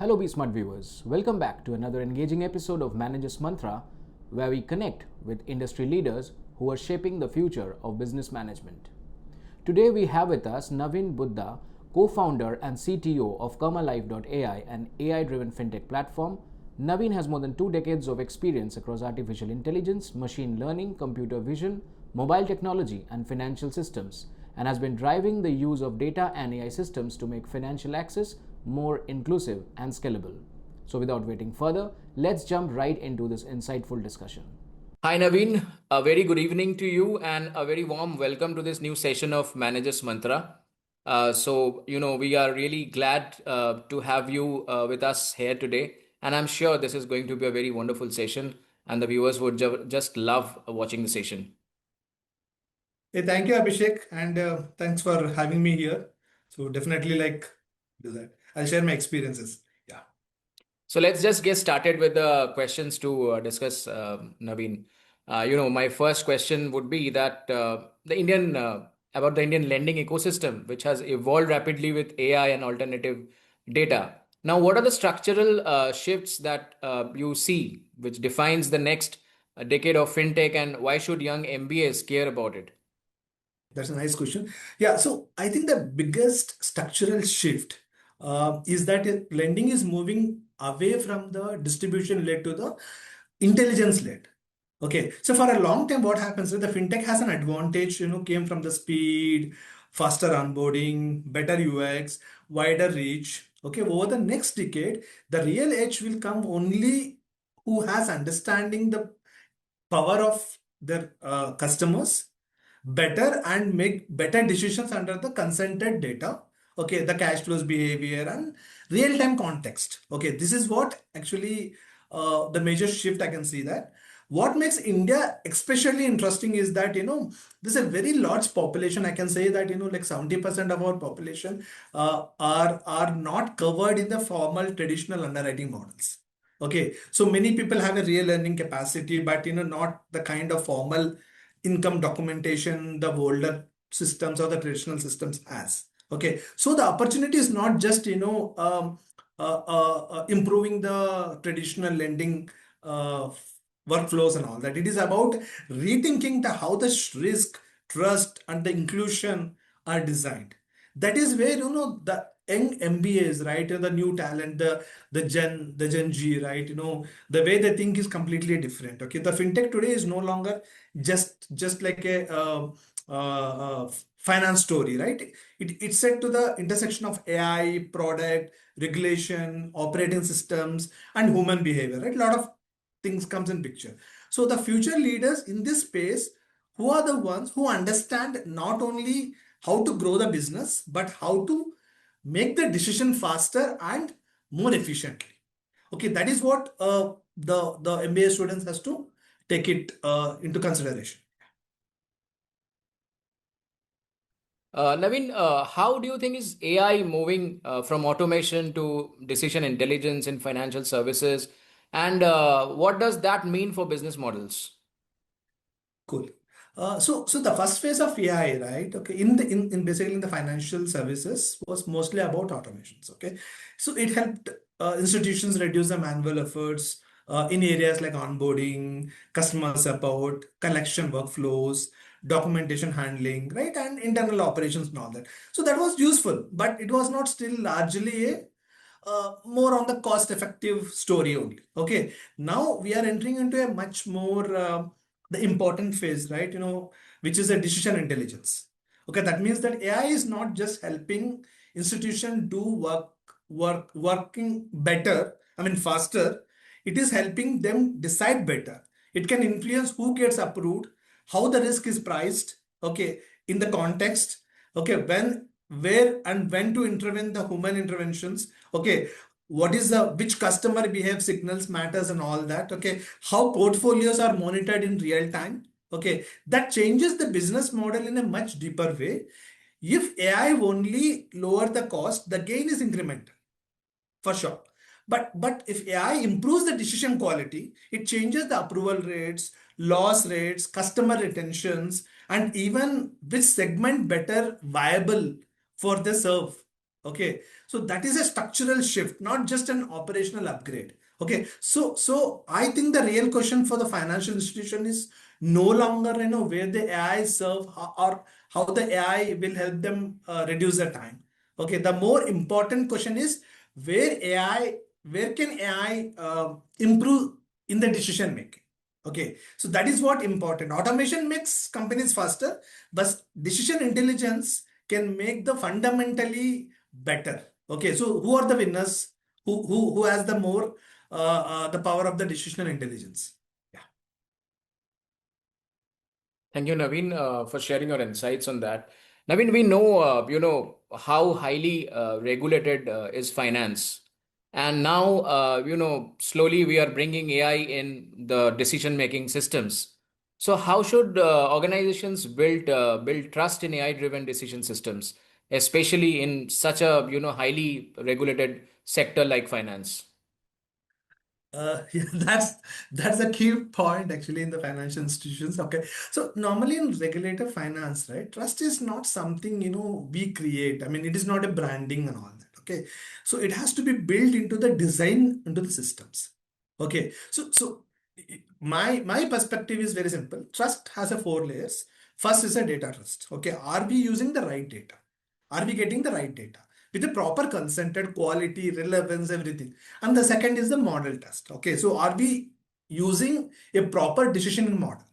Hello, BSmart viewers. Welcome back to another engaging episode of Manager's Mantra, where we connect with industry leaders who are shaping the future of business management. Today, we have with us Naveen Budda, co founder and CTO of KarmaLife AI, an AI driven fintech platform. Naveen has more than 2 decades of experience across artificial intelligence, machine learning, computer vision, mobile technology, and financial systems, and has been driving the use of data and AI systems to make financial access more inclusive and scalable. So, without waiting further, let's jump right into this insightful discussion. Hi, Naveen. A very good evening to you and a very warm welcome to this new session of Manager's Mantra. We are really glad to have you with us here today. And I'm sure this is going to be a very wonderful session, and the viewers would just love watching the session. Hey, thank you, Abhishek, and thanks for having me here. So definitely do that. I'll share my experiences. Yeah. So let's just get started with the questions to discuss, Naveen. My first question would be that the Indian about the Indian lending ecosystem, which has evolved rapidly with AI and alternative data. Now, what are the structural shifts that you see, which defines the next decade of fintech, and why should young MBAs care about it? That's a nice question. Yeah, so I think the biggest structural shift is that lending is moving away from the distribution led to the intelligence led. Okay, so for a long time, what happens is the fintech has an advantage, came from the speed, faster onboarding, better UX, wider reach. Okay, over the next decade, the real edge will come only who has understanding the power of their customers better and make better decisions under the consented data. Okay, the cash flows behavior and real-time context. Okay, this is what actually the major shift I can see that. What makes India especially interesting is that, there's a very large population. I can say that, like 70% of our population are not covered in the formal traditional underwriting models. Okay, so many people have a real earning capacity, but not the kind of formal income documentation the older systems or the traditional systems has. Okay, so the opportunity is not just improving the traditional lending uh, workflows and all that. It is about rethinking the how the risk, trust, and the inclusion are designed. That is where the young MBAs, right? The new talent, the Gen Z, right? The way they think is completely different. Okay, the fintech today is no longer just like a finance story, right? It's set to the intersection of AI, product, regulation, operating systems, and human behavior, right? A lot of things comes in picture. So the future leaders in this space, who are the ones who understand not only how to grow the business, but how to make the decision faster and more efficiently. Okay, that is what the MBA students has to take it into consideration. Naveen, how do you think is AI moving from automation to decision intelligence in financial services? And what does that mean for business models? Cool. So the first phase of AI, right? Okay, in basically in the financial services was mostly about automations. Okay, so it helped institutions reduce the manual efforts in areas like onboarding, customer support, collection workflows, documentation handling, right, and internal operations and all that. So that was useful, but it was not still largely a more on the cost effective story only. Okay, now we are entering into a much more the important phase, right? Which is a decision intelligence. Okay, that means that AI is not just helping institution do working better, I mean faster. It is helping them decide better. It can influence who gets approved, how the risk is priced, okay, in the context, okay, when, where, and when to intervene the human interventions, okay, what is the which customer behave signals matters and all that, okay, how portfolios are monitored in real time, okay, that changes the business model in a much deeper way. If AI only lower the cost, the gain is incremental for sure. But if AI improves the decision quality, it changes the approval rates, loss rates, customer retentions, and even which segment better viable for the serve. Okay, so that is a structural shift, not just an operational upgrade. Okay, so I think the real question for the financial institution is no longer where the AI serve or how the AI will help them reduce the time. Okay, the more important question is where can AI improve in the decision making. Okay, so that is what important. Automation makes companies faster, but decision intelligence can make the fundamentally better. Okay, so who are the winners? Who has the more the power of the decisional intelligence? Yeah. Thank you, Naveen, for sharing your insights on that. Naveen, we know, how highly regulated is finance, and now, slowly we are bringing AI in the decision-making systems. So, how should organizations build trust in AI-driven decision systems, especially in such a highly regulated sector like finance? Yeah, that's a key point actually in the financial institutions. Okay, so normally in regulator finance, right, trust is not something we create. I mean, it is not a branding and all that. Okay, so it has to be built into the design into the systems. Okay, so my perspective is very simple. Trust has a four layers. First is a data trust. Okay, are we using the right data? Are we getting the right data with the proper consented quality, relevance, everything? And the second is the model test. Okay, so are we using a proper decision model?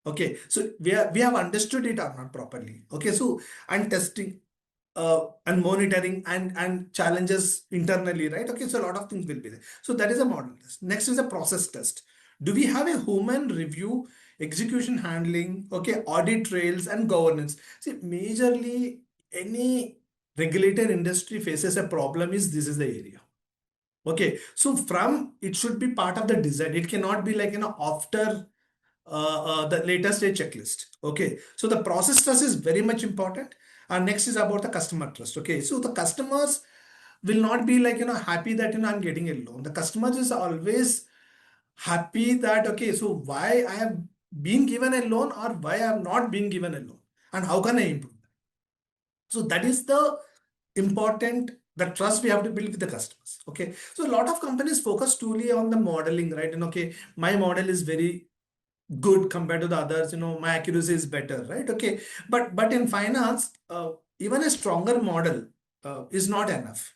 Okay, so we have understood it or not properly. Okay, so and testing and monitoring and challenges internally, right? Okay, so a lot of things will be there. So that is a model test. Next is a process test. Do we have a human review, execution handling, okay, audit trails and governance? See, majorly any regulated industry faces a problem is this is the area. Okay, so from it should be part of the design. It cannot be like after the latest stage checklist. Okay, so the process trust is very much important. And next is about the customer trust. Okay, so the customers will not be like happy that I'm getting a loan. The customers is always happy that okay, so why I have been given a loan or why I have not been given a loan, and how can I improve that? So that is the important the trust we have to build with the customers. Okay, so a lot of companies focus truly on the modeling, right? And okay, my model is very good compared to the others, my accuracy is better, right? Okay, but in finance, even a stronger model is not enough.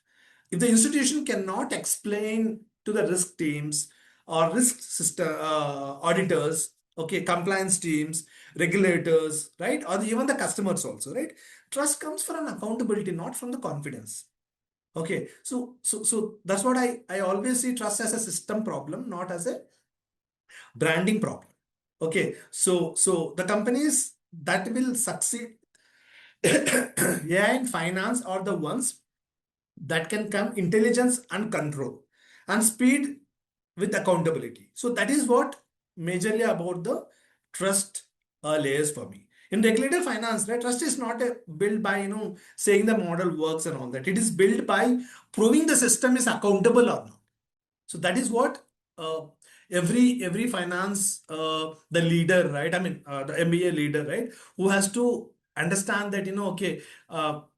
If the institution cannot explain to the risk teams or risk system auditors, okay, compliance teams, regulators, right, or even the customers also, right, trust comes from an accountability, not from the confidence. Okay, so that's what I always see trust as a system problem, not as a branding problem. Okay, so the companies that will succeed AI in finance are the ones that can come intelligence and control and speed with accountability. So that is what majorly about the trust layers for me. In regulated finance, right, trust is not built by saying the model works and all that. It is built by proving the system is accountable or not. So that is what uh, every finance the leader, right? I mean the MBA leader, right, who has to understand that okay,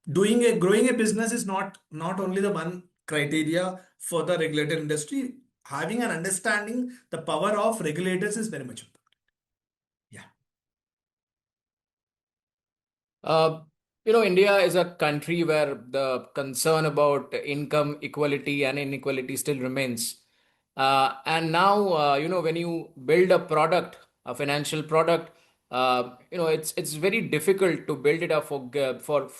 doing a growing a business is not only the one criteria for the regulated industry. Having an understanding the power of regulators is very much important. Yeah. Uh, India is a country where the concern about income equality and inequality still remains. And now, when you build a product, a financial product, it's very difficult to build it up for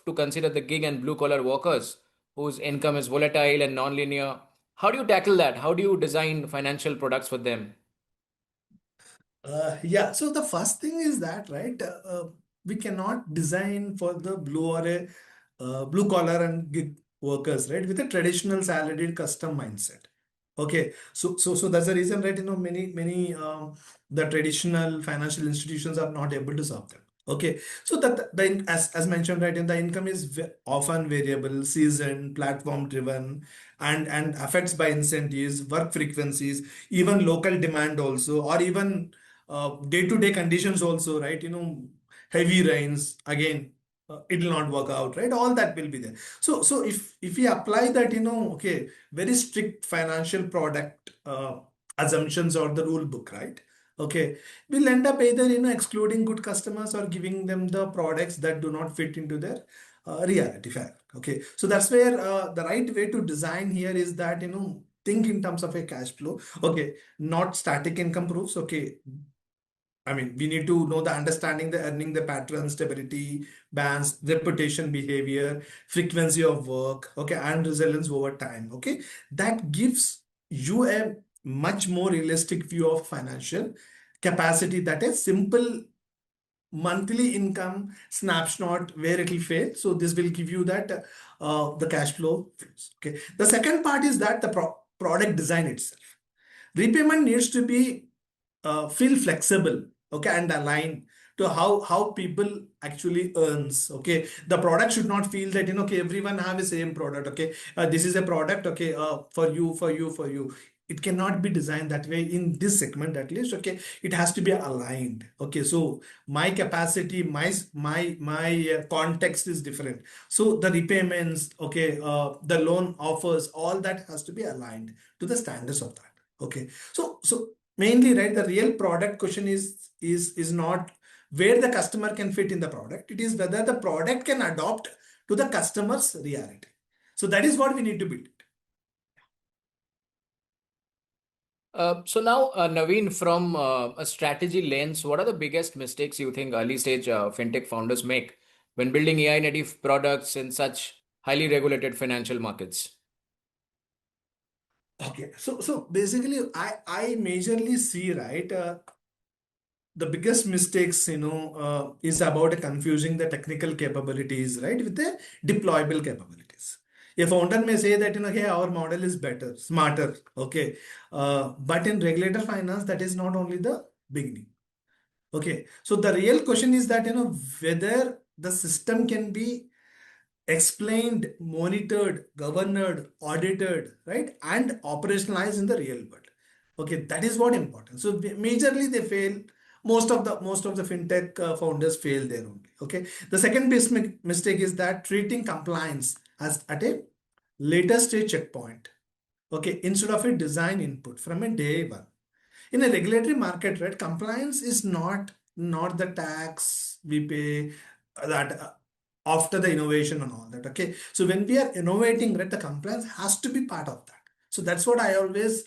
to consider the gig and blue collar workers whose income is volatile and non-linear. How do you tackle that? How do you design financial products for them? Yeah, so the first thing is that, right, we cannot design for the blue or a blue collar and gig workers, right, with a traditional salaried custom mindset. Okay, so that's the reason, right, many the traditional financial institutions are not able to serve them. Okay, so that as mentioned, right, in the income is often variable, season, platform driven, and affects by incentives, work frequencies, even local demand also, or even day-to-day conditions also, right? Heavy rains again. it will not work out, right? All that will be there. So if we apply that, okay, very strict financial product assumptions or the rule book, right? Okay, we'll end up either excluding good customers or giving them the products that do not fit into their reality fair. Okay, so that's where the right way to design here is that think in terms of a cash flow. Okay, not static income proofs. Okay, I mean, we need to know the understanding, the earning, the pattern, stability, bands, reputation, behavior, frequency of work, okay, and resilience over time, okay. That gives you a much more realistic view of financial capacity that a simple monthly income snapshot where it will fail. So this will give you that the cash flow. Okay. The second part is that the product design itself. Repayment needs to be feel flexible, okay, and align to how people actually earns. Okay, the product should not feel that okay, everyone have the same product. Okay, this is a product, okay, for you, for you, for you. It cannot be designed that way in this segment, at least. Okay, it has to be aligned. Okay, so my capacity, my context is different, so the repayments, okay, the loan offers, all that has to be aligned to the standards of that. Okay, so mainly, right, the real product question is not where the customer can fit in the product. It is whether the product can adopt to the customer's reality. So that is what we need to build it. So now, Naveen, from a strategy lens, what are the biggest mistakes you think early stage fintech founders make when building AI native products in such highly regulated financial markets? Okay, so basically, I majorly see, right, the biggest mistakes, is about confusing the technical capabilities, right, with the deployable capabilities. A founder may say that, hey, our model is better, smarter, okay, but in regulator finance, that is not only the beginning. Okay, so the real question is that, whether the system can be explained, monitored, governed, audited, right, and operationalized in the real world. Okay, that is what important. So majorly they fail. Most of the fintech founders fail there only. Okay, the second biggest mistake is that treating compliance as at a later stage checkpoint. Okay, instead of a design input from a day one. In a regulatory market, right, compliance is not the tax we pay that after the innovation and all that. Okay, so when we are innovating, right, the compliance has to be part of that. So that's what I always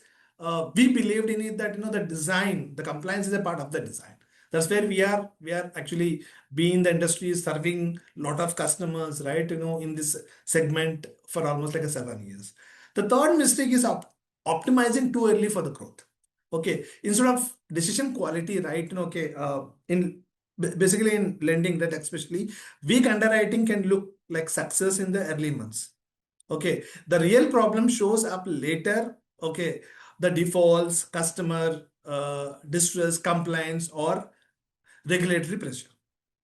we believed in it, that the design, the compliance is a part of the design. That's where we are actually being the industry, serving lot of customers, right, in this segment for almost like a 7 years. The third mistake is optimizing too early for the growth. Okay, instead of decision quality, right? Okay, in basically in lending, that especially weak underwriting can look like success in the early months. Okay, the real problem shows up later. Okay, the defaults, customer distress, compliance, or regulatory pressure.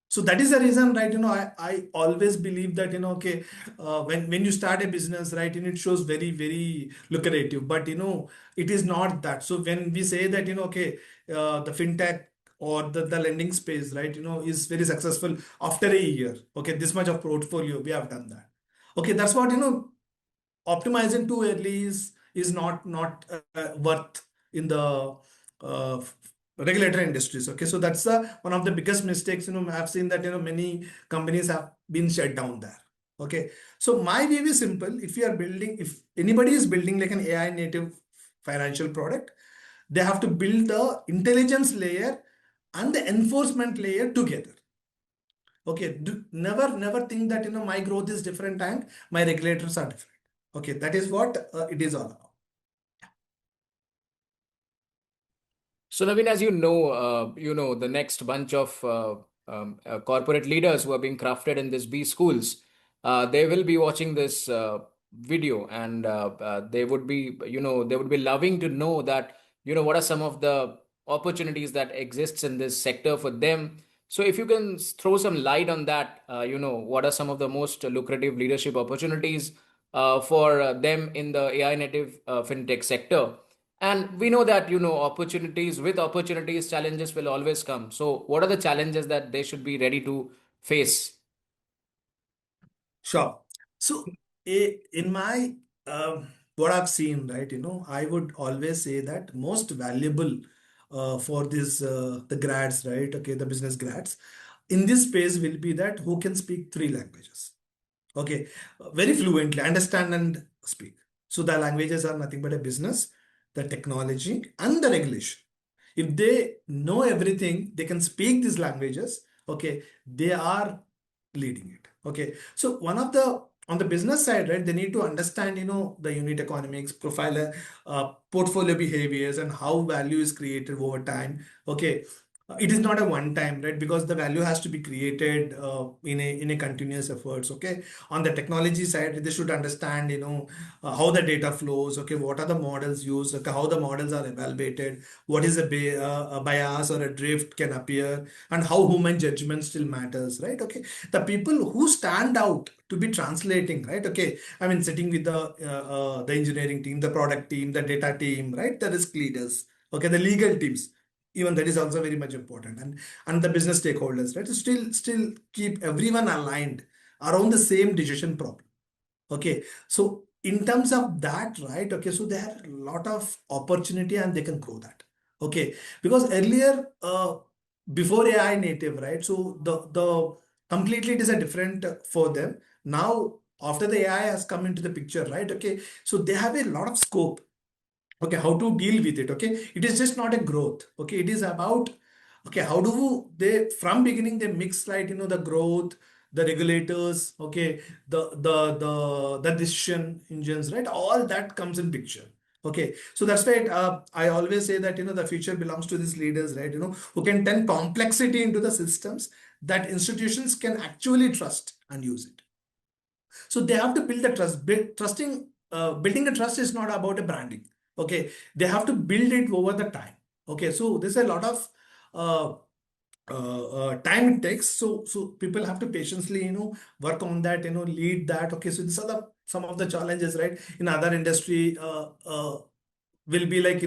So that is the reason, right, I always believe that, okay, when you start a business, right, it shows very, very lucrative, but it is not that. So when we say that, okay, the fintech or the lending space, right, is very successful after a year. Okay, this much of portfolio we have done that. Okay, that's what, optimizing too early is not worth in the uh, regulatory industries. Okay, so that's one of the biggest mistakes. I've seen that many companies have been shut down there. Okay, so my view is simple. If anybody is building like an AI native financial product, they have to build the intelligence layer and the enforcement layer together. Okay, never think that my growth is different and my regulators are different. Okay, that is what it is all about. So Naveen, as the next bunch of corporate leaders who are being crafted in this B schools, they will be watching this video, and they would be loving to know that what are some of the opportunities that exists in this sector for them. So if you can throw some light on that, what are some of the most lucrative leadership opportunities for them in the AI native fintech sector? And we know that, opportunities, challenges will always come. So what are the challenges that they should be ready to face? Sure. So, in my what I've seen, right, I would always say that most valuable for this the grads, right, okay, the business grads in this space will be that who can speak three languages. Okay, very fluently, understand and speak. So the languages are nothing but a business, the technology, and the regulation. If they know everything, they can speak these languages. Okay, they are leading it. Okay, so one of the on the business side, right, they need to understand, the unit economics, profile, portfolio behaviors, and how value is created over time. Okay, it is not a one time, right, because the value has to be created in a continuous efforts. Okay, on the technology side they should understand, how the data flows. Okay, what are the models used, okay, how the models are evaluated, what is a bias or a drift can appear, and how human judgment still matters, right? Okay, the people who stand out to be translating, right, okay, I mean sitting with the engineering team, the product team, the data team, right, the risk leaders, okay, the legal teams, even that is also very much important, and the business stakeholders, right, to still keep everyone aligned around the same decision problem. Okay, so in terms of that, right, okay, so they have a lot of opportunity and they can grow that. Okay, because earlier, before AI native, right, so the completely it is a different for them. Now after the AI has come into the picture, right, okay, so they have a lot of scope. Okay, how to deal with it. Okay, it is just not a growth. Okay, it is about, okay, how do they from beginning they mix, right, the growth, the regulators, okay, the decision engines, right, all that comes in picture. Okay, so that's why I always say that, the future belongs to these leaders, right, who can turn complexity into the systems that institutions can actually trust and use it. So they have to build the trust. Building the trust is not about a branding. Okay, they have to build it over the time. Okay, so there's a lot of uh, time it takes. So people have to patiently, work on that. Lead that. Okay, so these are the some of the challenges, right? In other industry, will be like,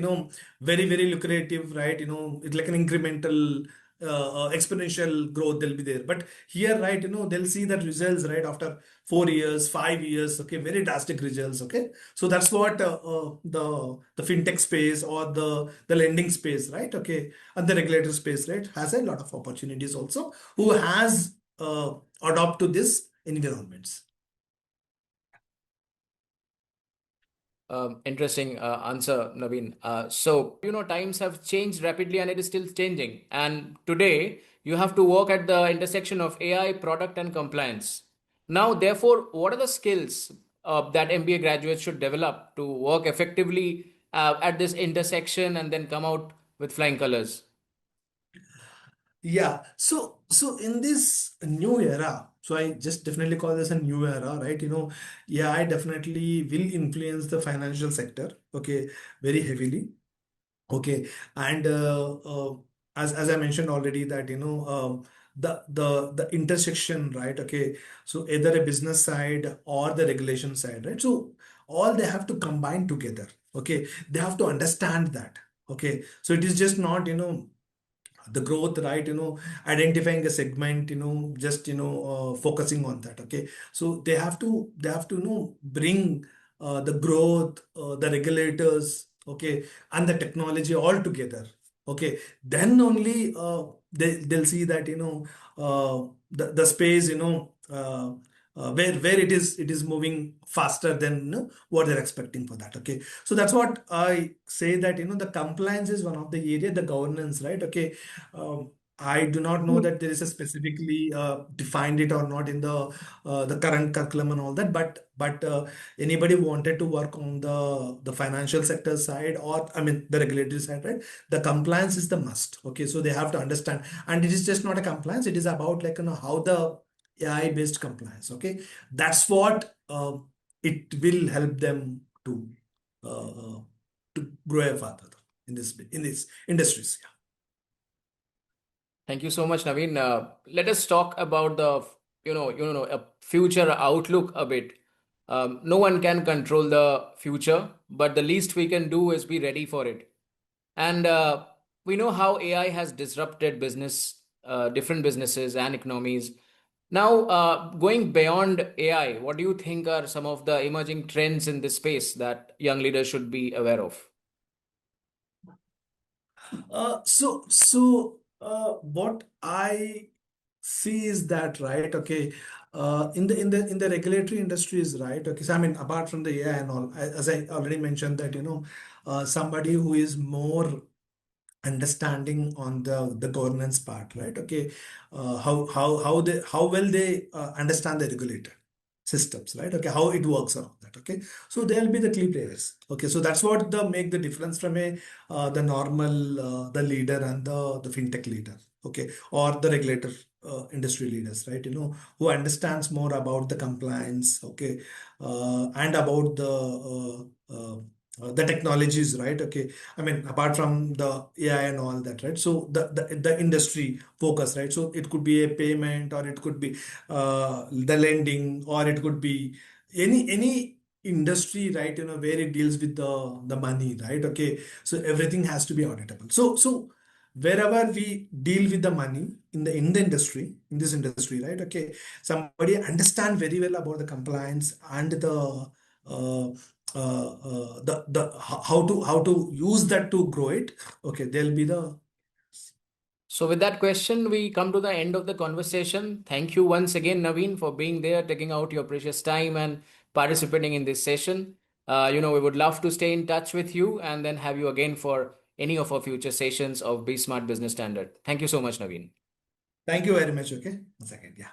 very lucrative, right? It's like an incremental exponential growth they'll be there, but here, right, they'll see the results, right, after 4 years, 5 years. Okay, very drastic results. Okay, so that's what the fintech space or the lending space, right, okay, and the regulator space, right, has a lot of opportunities also, who has adopt to this environments. Interesting answer, Naveen. Times have changed rapidly and it is still changing. And today, you have to work at the intersection of AI, product, and compliance. Now, therefore, what are the skills that MBA graduates should develop to work effectively at this intersection and then come out with flying colors? Yeah, so in this new era, so I just definitely call this a new era, right? Yeah, I definitely will influence the financial sector, okay, very heavily. Okay, and as I mentioned already that, the intersection, right? Okay, so either a business side or the regulation side, right? So all they have to combine together. Okay, they have to understand that. Okay, so it is just not, the growth, right, identifying a segment, just, focusing on that. Okay, so they have to bring the growth, the regulators, okay, and the technology all together. Okay, then only they'll see that, the space, where it is moving faster than, what they're expecting for that. Okay, so that's what I say, that, the compliance is one of the area, the governance, right? Okay, I do not know that there is a specifically defined it or not in the current curriculum and all that, but anybody wanted to work on the financial sector side, or I mean the regulatory side, right? The compliance is the must. Okay, so they have to understand, and it is just not a compliance. It is about, like, how the AI based compliance. Okay, that's what it will help them uh, uh, to grow further in this industries. Thank you so much, Naveen. Let us talk about the, a future outlook a bit. No one can control the future, but the least we can do is be ready for it. And we know how AI has disrupted different businesses and economies. Now, going beyond AI, what do you think are some of the emerging trends in this space that young leaders should be aware of? What I see is that, right, okay, in the regulatory industries, right, okay, so I mean, apart from the AI and all, as I already mentioned that, somebody who is more understanding on the governance part, right? Okay, how well they understand the regulator systems, right? Okay, how it works around that. Okay, so they'll be the key players. Okay, so that's what the make the difference from a the normal the leader and the fintech leader. Okay, or the regulator industry leaders, right? Who understands more about the compliance. Okay, and about the technologies, right? Okay, I mean, apart from the AI and all that, right? So the industry focus, right? So it could be a payment, or it could be the lending, or it could be any industry, right? Where it deals with the money, right? Okay, so everything has to be auditable. So wherever we deal with the money in the industry, in this industry, right? Okay, somebody understand very well about the compliance and uh, how to use that to grow it. Okay, there'll be the. So, with that question, we come to the end of the conversation. Thank you once again, Naveen, for being there, taking out your precious time and participating in this session. We would love to stay in touch with you and then have you again for any of our future sessions of Be Smart Business Standard. Thank you so much, Naveen. Thank you very much. Okay, one second. Yeah,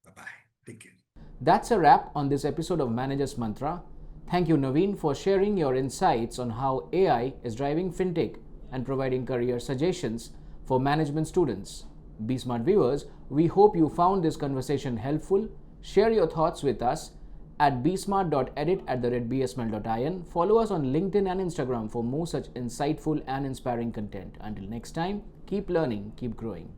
bye bye. Take care. That's a wrap on this episode of Manager's Mantra. Thank you, Naveen, for sharing your insights on how AI is driving fintech and providing career suggestions for management students. Be Smart viewers, we hope you found this conversation helpful. Share your thoughts with us at bsmart.edit@bsml.in. Follow us on LinkedIn and Instagram for more such insightful and inspiring content. Until next time, keep learning, keep growing.